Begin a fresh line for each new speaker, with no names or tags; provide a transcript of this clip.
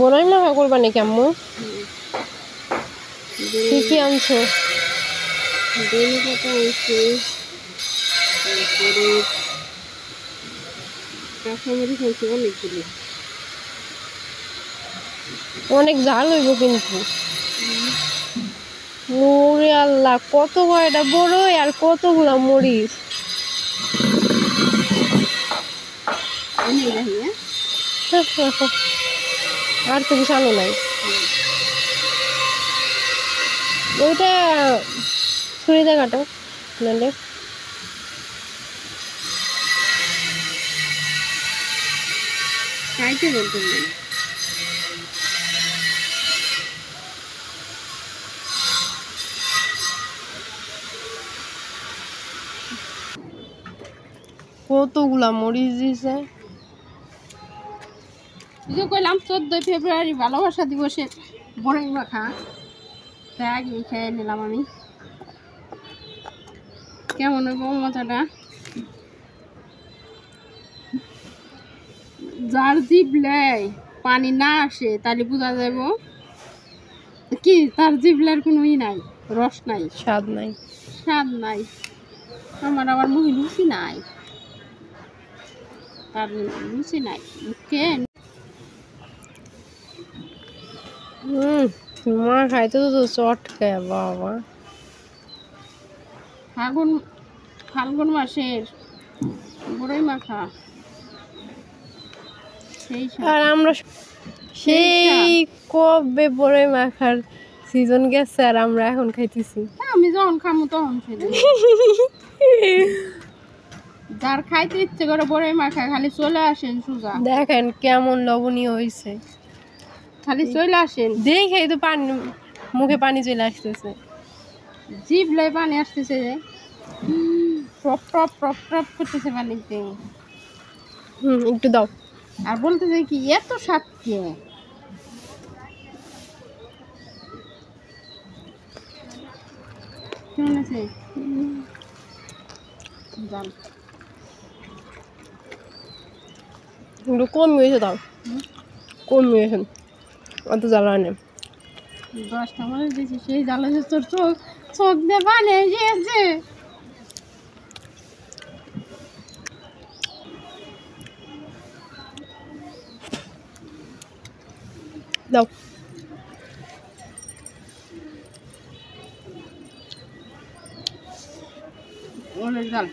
বড়ই মাখা করবা নাকি আম্মু? কি কি আনছো?
বেনি পাতা আনছি, তারপরে কাঁচামরিচ আনছি অনেকগুলো।
অনেক ঝাল হইব কিন্তু। ওরে আল্লাহ, কত কয়টা বড়ই আর কতগুলা মরিচ। আর তো কিছু আনো নাই। ওইটা ছুরিতে কাটো নাহলে।
খাইতে বলতেন না।
কতগুলা মরিচ দিছে।
যে কইলাম 14 ফেব্রুয়ারি ভালোবাসা দিবসের বড়ই মাখা, তাই আগে খেয়ে নিলাম আমি। কেমন হইব মজাটা? যার জিভলে পানি না আসে তাহলে বোঝা যাব কি তার জিভলের কোনো ই নাই, রস নাই,
স্বাদ নাই,
স্বাদ নাই। আমার আবার মুখে রুচি নাই, তার রুচি নাই মুখে।
মা খাইতে তো চটকে বাবা।
ফাল্গুন মাসের বড়ই মাখা
আর আমরা সেই কবে বড়ই মাখার সিজন গেছে আর আমরা এখন খাইতেছি।
আমি যখন খামু তখন যার খাইতে ইচ্ছে করে বড়ই মাখা খালি চলে আসেন সুজা।
দেখেন কেমন লবণীয় হয়েছে,
খালি চলে আসেন।
দেখে তো পানি মুখে পানি চলে আসতেছে,
জিভলে পানি আসতেছে, টপ টপ টপ টপ করতেছে পানিতে।
একটু দাও।
আর বলতেছে কি এত স্বাদ কে? কেমন আছে? জাল
একটু কম হয়েছে, দাও কম হয়েছে, অত জ্বালা নেই।
10টা মরিচ দিয়েছি, সেই জ্বালা যে তোর চোখ চোখ দিয়ে পানি এসেছে।
দাও।
অনেক জাল।